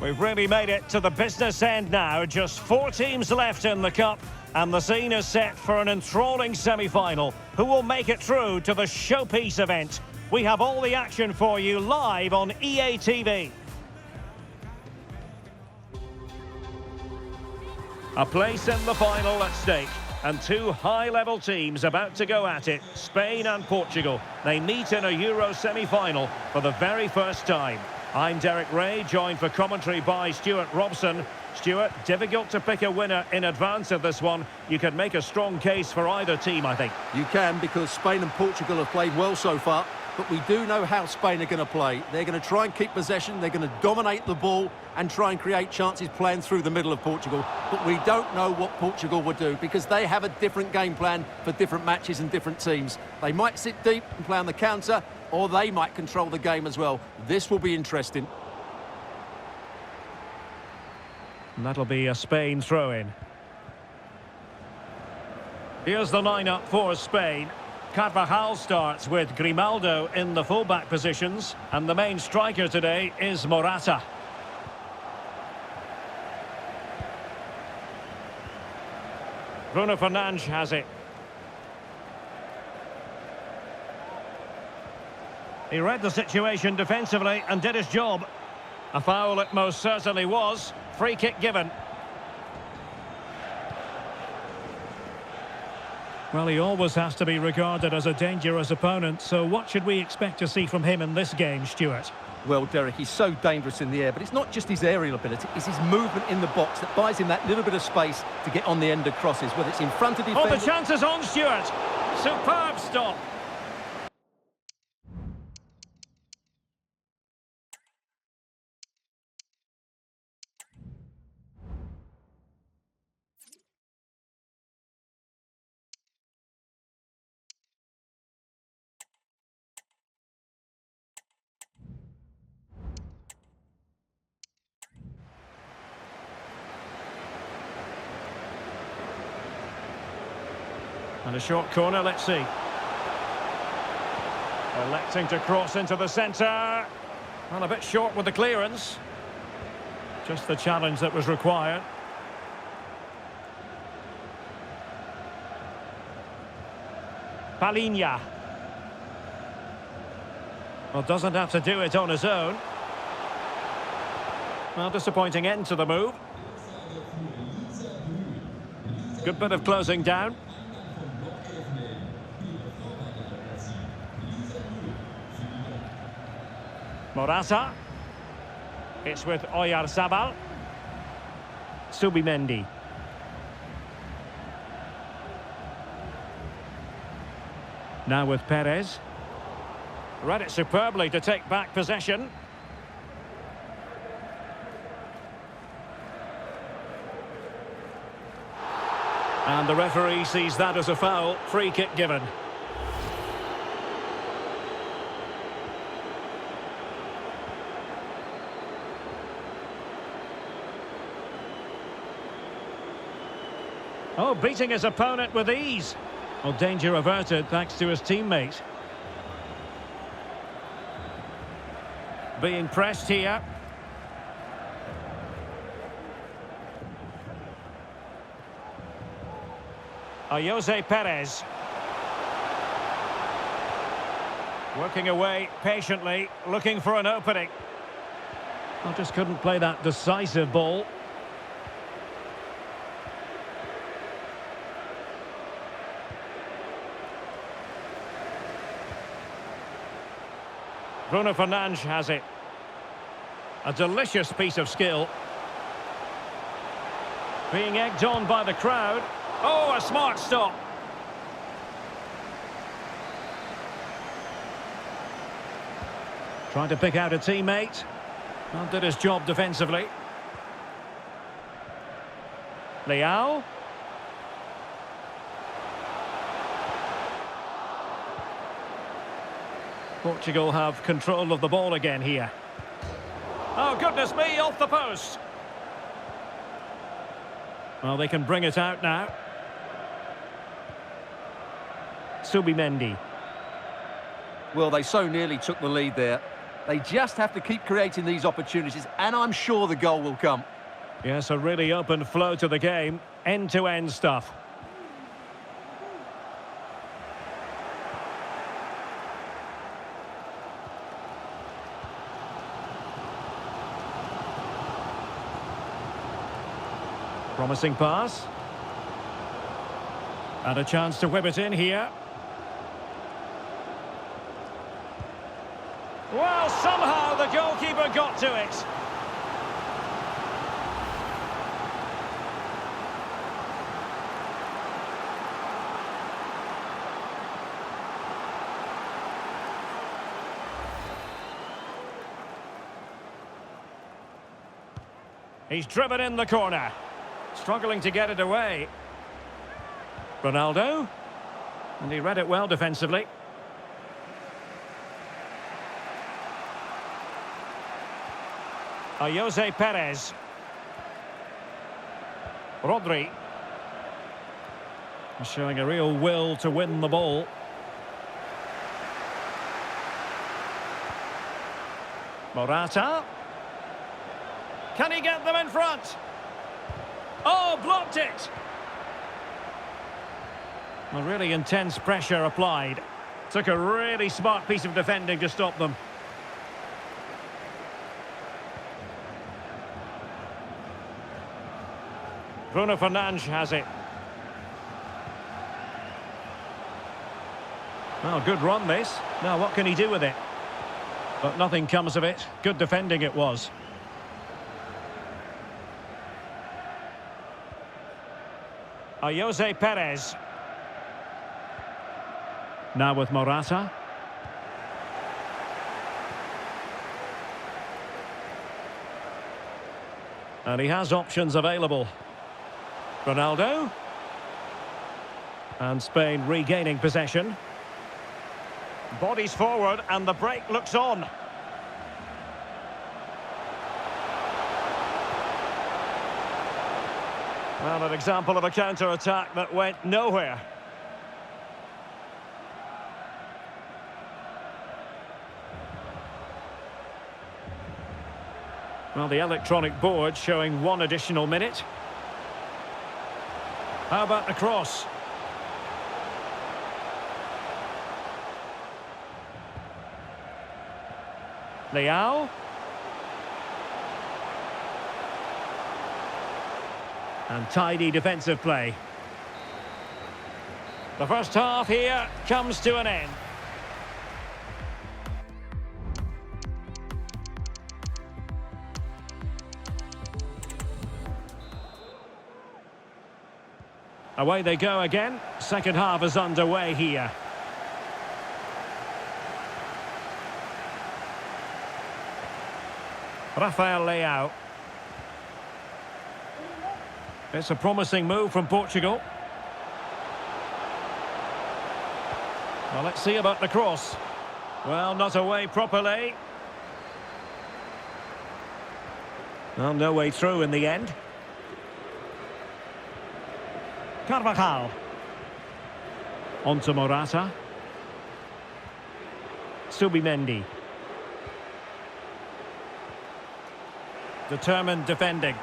We've really made it to the business end now. Just 4 teams left in the Cup, and the scene is set for an enthralling semi-final. Who will make it through to the showpiece event? We have all the action for you live on EA TV. A place in the final at stake, and 2 high-level teams about to go at it, Spain and Portugal. They meet in a Euro semi-final for the very first time. I'm Derek Ray, joined for commentary by Stuart Robson. Stuart, difficult to pick a winner in advance of this one. You can make a strong case for either team, I think. You can, because Spain and Portugal have played well so far, but we do know how Spain are going to play. They're going to try and keep possession, they're going to dominate the ball and try and create chances playing through the middle of Portugal. But we don't know what Portugal will do, because they have a different game plan for different matches and different teams. They might sit deep and play on the counter, or they might control the game as well. This will be interesting. And that'll be a Spain throw-in. Here's the lineup for Spain. Carvajal starts with Grimaldo in the full-back positions, and the main striker today is Morata. Bruno Fernandes has it. He read the situation defensively and did his job. A foul it most certainly was. Free kick given. Well, he always has to be regarded as a dangerous opponent, so what should we expect to see from him in this game, Stuart? Well, Derek, he's so dangerous in the air, but it's not just his aerial ability, it's his movement in the box that buys him that little bit of space to get on the end of crosses, whether it's in front of defenders... Oh, the chance is on, Stuart. Superb stop. And a short corner, let's see. Electing to cross into the centre. And a bit short with the clearance. Just the challenge that was required. Palinha. Well, doesn't have to do it on his own. Well, disappointing end to the move. Good bit of closing down. Morata. It's with Oyarzabal. Subimendi. Now with Perez. Read it superbly to take back possession. And the referee sees that as a foul. Free kick given. Oh, beating his opponent with ease. Well, danger averted thanks to his teammate. Being pressed here. Jose Perez. Working away patiently, looking for an opening. Well, just couldn't play that decisive ball. Bruno Fernandes has it. A delicious piece of skill. Being egged on by the crowd. Oh, a smart stop. Trying to pick out a teammate. Well, did his job defensively. Leao. Portugal have control of the ball again here. Oh, goodness me, off the post. Well, they can bring it out now. Subimendi. Well, they so nearly took the lead there. They just have to keep creating these opportunities, and I'm sure the goal will come. Yes, a really open flow to the game. End-to-end stuff. Promising pass. And a chance to whip it in here. Well, somehow the goalkeeper got to it. He's driven in the corner. Struggling to get it away. Ronaldo. And he read it well defensively. Jose Perez. Rodri. Showing a real will to win the ball. Morata. Can he get them in front? Oh, blocked it! A really intense pressure applied. Took a really smart piece of defending to stop them. Bruno Fernandes has it. Well, good run this. Now what can he do with it? But nothing comes of it. Good defending it was. Jose Perez. Now with Morata. And he has options available. Ronaldo. And Spain regaining possession. Bodies forward and the break looks on. Well, an example of a counter-attack that went nowhere. Well, the electronic board showing 1 additional minute. How about the cross? Leao. And tidy defensive play. The first half here comes to an end. Away they go again. Second half is underway here. Rafael Leao. It's a promising move from Portugal. Well, let's see about the cross. Well, not away properly. Well, no way through in the end. Carvajal. On to Morata. Subimendi. Determined defending.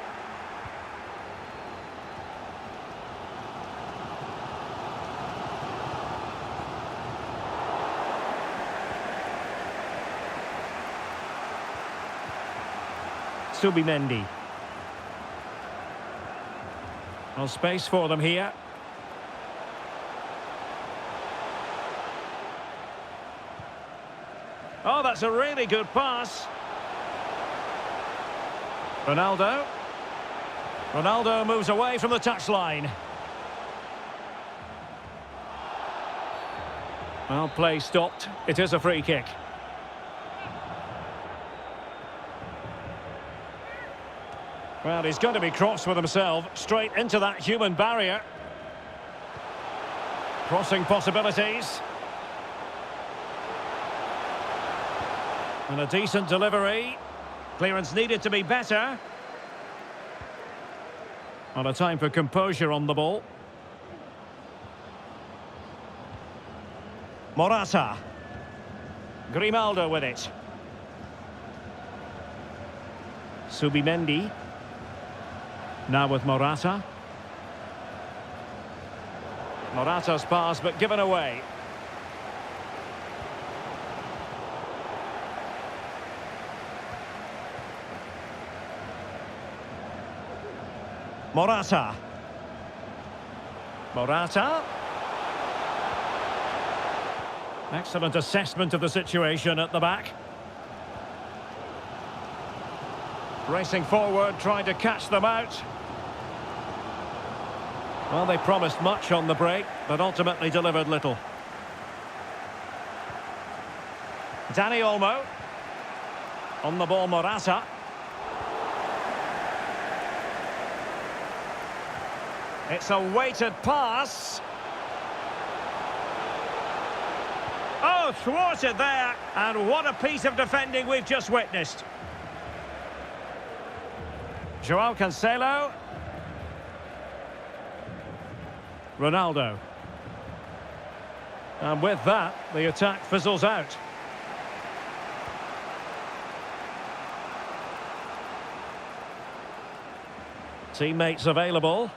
Subimendi. No space for them here. Oh, that's a really good pass. Ronaldo. Ronaldo moves away from the touchline. Well, play stopped. It is a free kick. Well, he's going to be cross with himself, straight into that human barrier. Crossing possibilities. And a decent delivery. Clearance needed to be better. On a time for composure on the ball. Morata. Grimaldo with it. Subimendi. Now with Morata. Morata's pass, but given away. Morata. Morata. Excellent assessment of the situation at the back. Racing forward, trying to catch them out. Well, they promised much on the break, but ultimately delivered little. Dani Olmo. On the ball, Morata. It's a weighted pass. Oh, thwarted there. And what a piece of defending we've just witnessed. Joao Cancelo. Ronaldo. And with that, the attack fizzles out. Teammates available.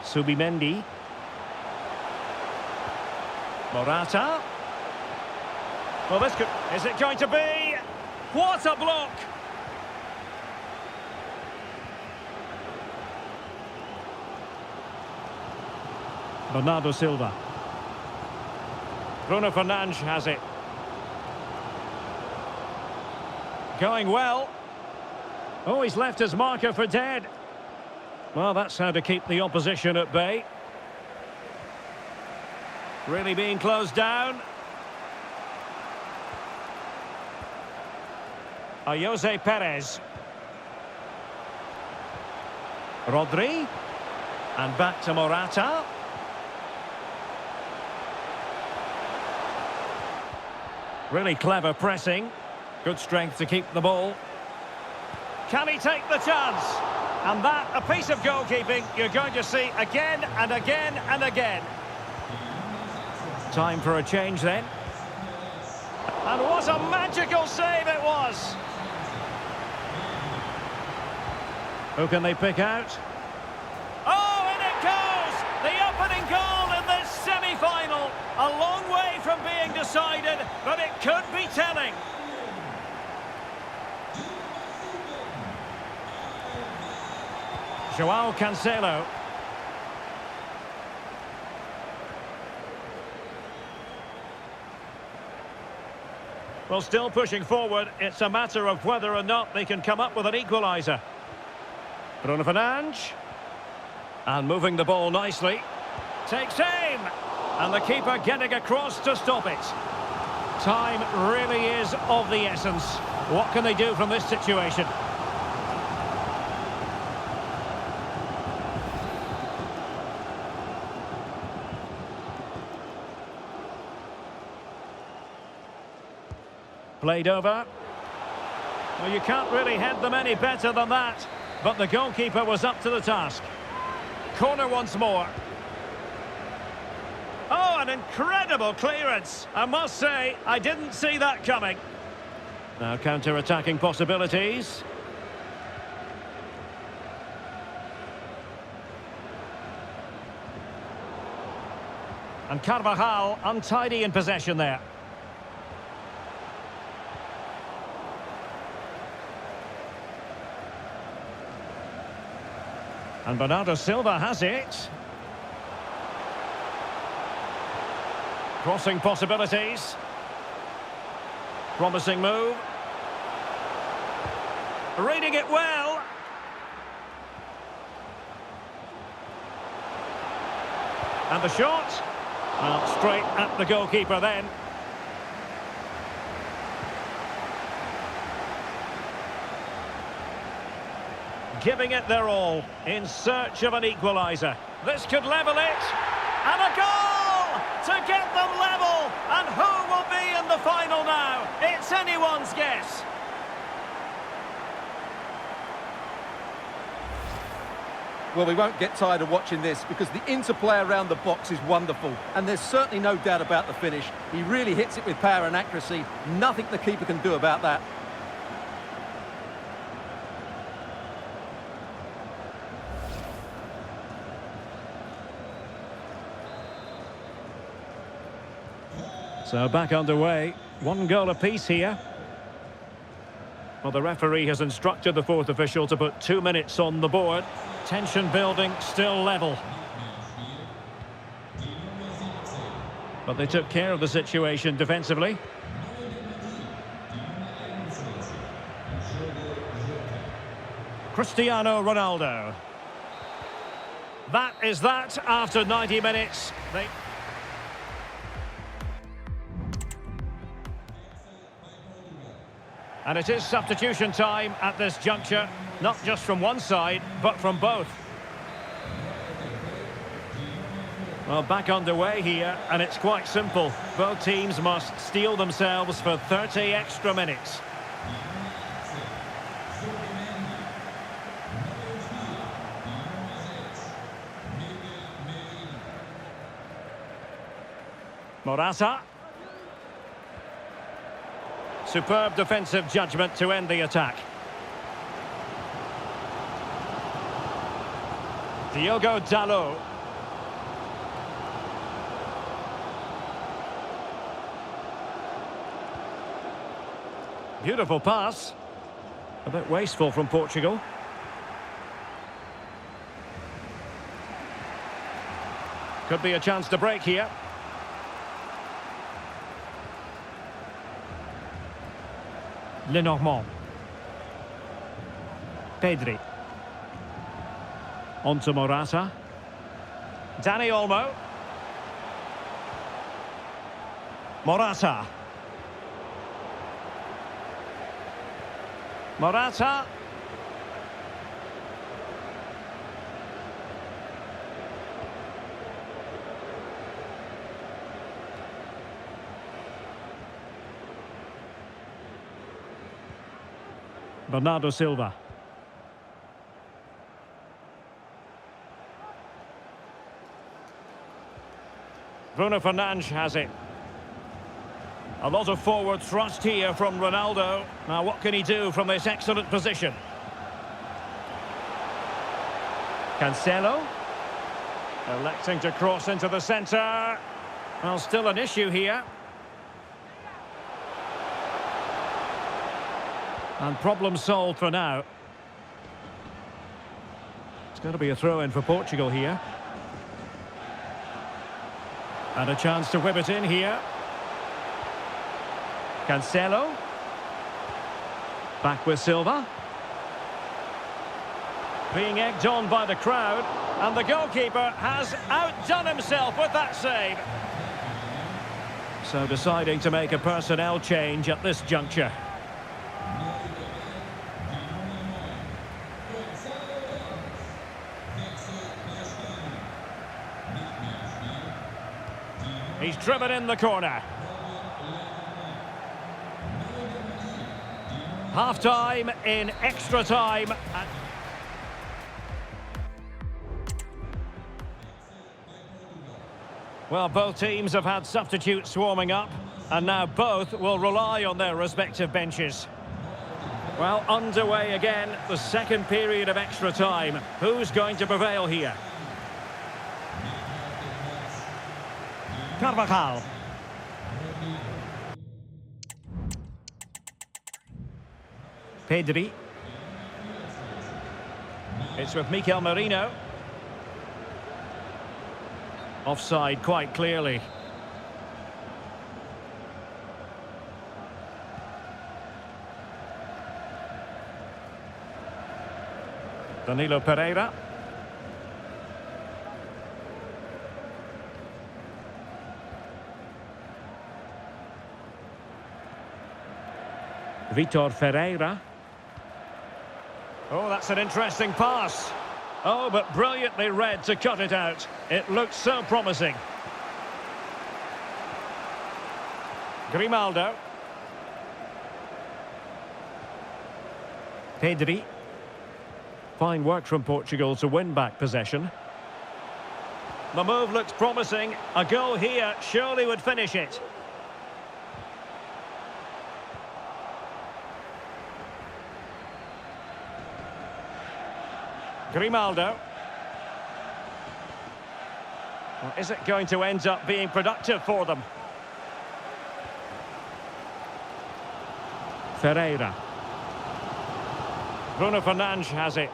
Subimendi. Morata. Well, this could... Is it going to be? What a block! Bernardo Silva. Bruno Fernandes has it. Going well. Oh, he's left his marker for dead. Well, that's how to keep the opposition at bay. Really being closed down. Jose Perez. Rodri. And back to Morata. Really clever pressing. Good strength to keep the ball. Can he take the chance? And that, a piece of goalkeeping you're going to see again and again and again. Time for a change then. And what a magical save it was! Who can they pick out? Oh, in it goes! The opening goal in this semi-final. A long way from being decided, but it could be telling. Joao Cancelo. Well, still pushing forward. It's a matter of whether or not they can come up with an equaliser. Bruno Fernandes. And moving the ball nicely. Takes aim. And the keeper getting across to stop it. Time really is of the essence. What can they do from this situation? Played over. Well, you can't really head them any better than that. But the goalkeeper was up to the task. Corner once more. Oh, an incredible clearance. I must say, I didn't see that coming. Now counter-attacking possibilities. And Carvajal untidy in possession there. And Bernardo Silva has it. Crossing possibilities. Promising move. Reading it well. And the shot. Well, straight at the goalkeeper then. Giving it their all in search of an equaliser. This could level it. And a goal to get them level. And who will be in the final now? It's anyone's guess. Well, we won't get tired of watching this because the interplay around the box is wonderful. And there's certainly no doubt about the finish. He really hits it with power and accuracy. Nothing the keeper can do about that. So back underway. 1 goal apiece here. Well, the referee has instructed the fourth official to put 2 minutes on the board. Tension building, still level. But they took care of the situation defensively. Cristiano Ronaldo. That is that after 90 minutes. And it is substitution time at this juncture, not just from one side, but from both. Well, back underway here, and it's quite simple. Both teams must steel themselves for 30 extra minutes. Morata. Superb defensive judgment to end the attack. Diogo Dalot. Beautiful pass. A bit wasteful from Portugal. Could be a chance to break here. Lenormand. Pedri. On to Morata. Dani Olmo. Morata. Morata. Bernardo Silva. Bruno Fernandes has it. A lot of forward thrust here from Ronaldo. Now what can he do from this excellent position? Cancelo. Electing to cross into the centre. Well, still an issue here. And problem solved for now. It's going to be a throw-in for Portugal here. And a chance to whip it in here. Cancelo. Back with Silva. Being egged on by the crowd. And the goalkeeper has outdone himself with that save. So deciding to make a personnel change at this juncture. He's driven in the corner. Half-time in extra time. Well, both teams have had substitutes warming up, and now both will rely on their respective benches. Well, underway again, the second period of extra time. Who's going to prevail here? Carvajal. Pedri. It's with Mikel Merino. Offside quite clearly. Danilo Pereira. Vitor Ferreira. Oh, that's an interesting pass. Oh, but brilliantly read to cut it out. It looked so promising. Grimaldo. Pedri. Fine work from Portugal to win back possession. The move looks promising. A goal here surely would finish it. Grimaldo. Well, is it going to end up being productive for them? Ferreira. Bruno Fernandes has it.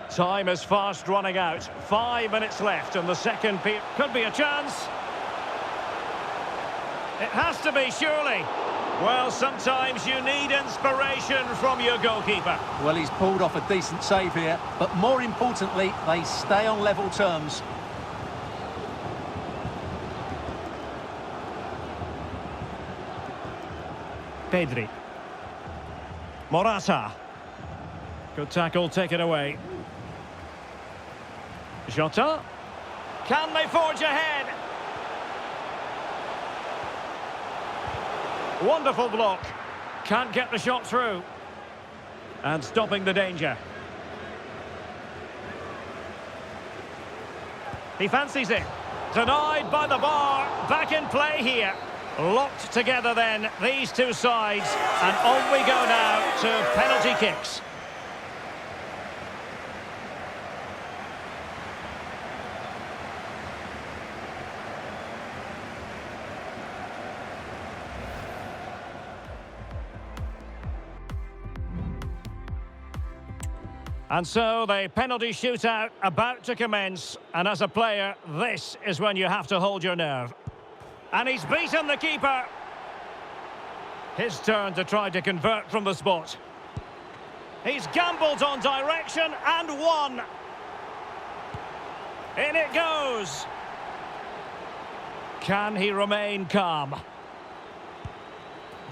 Time is fast running out. 5 minutes left in the second period. Could be a chance. It has to be, surely. Well, sometimes you need inspiration from your goalkeeper. Well, he's pulled off a decent save here, but more importantly, they stay on level terms. Pedri. Morata. Good tackle, take it away. Jota. Can they forge ahead? Wonderful block. Can't get the shot through. And stopping the danger. He fancies it. Denied by the bar. Back in play here. Locked together then, these two sides. And on we go now to penalty kicks. And so the penalty shootout about to commence. And as a player, this is when you have to hold your nerve. And he's beaten the keeper. His turn to try to convert from the spot. He's gambled on direction and won. In it goes. Can he remain calm?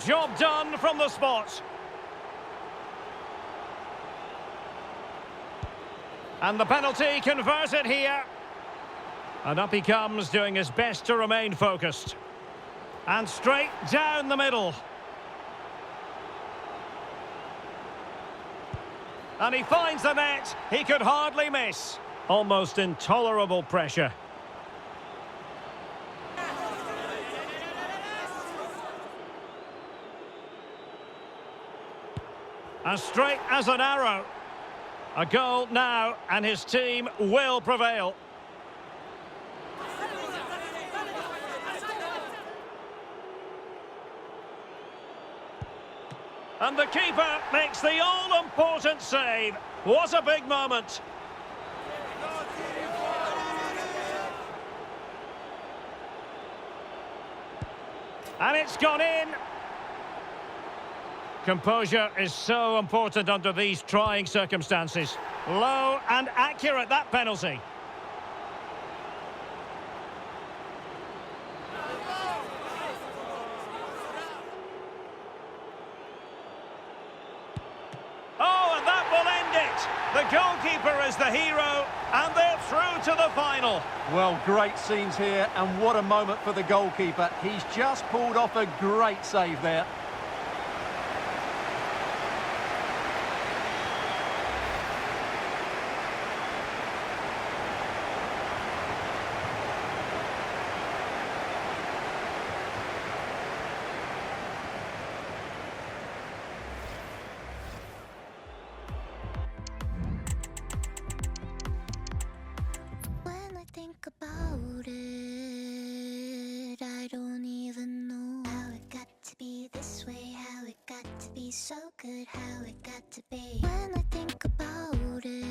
Job done from the spot. And the penalty converted here. And up he comes, doing his best to remain focused. And straight down the middle. And he finds the net. He could hardly miss. Almost intolerable pressure. As straight as an arrow. A goal now, and his team will prevail. And the keeper makes the all-important save. What a big moment. And it's gone in. Composure is so important under these trying circumstances. Low and accurate, that penalty. Oh, and that will end it. The goalkeeper is the hero, and they're through to the final. Well, great scenes here, and what a moment for the goalkeeper. He's just pulled off a great save there. Think about it, I don't even know how it got to be this way, how it got to be so good, how it got to be. When I think about it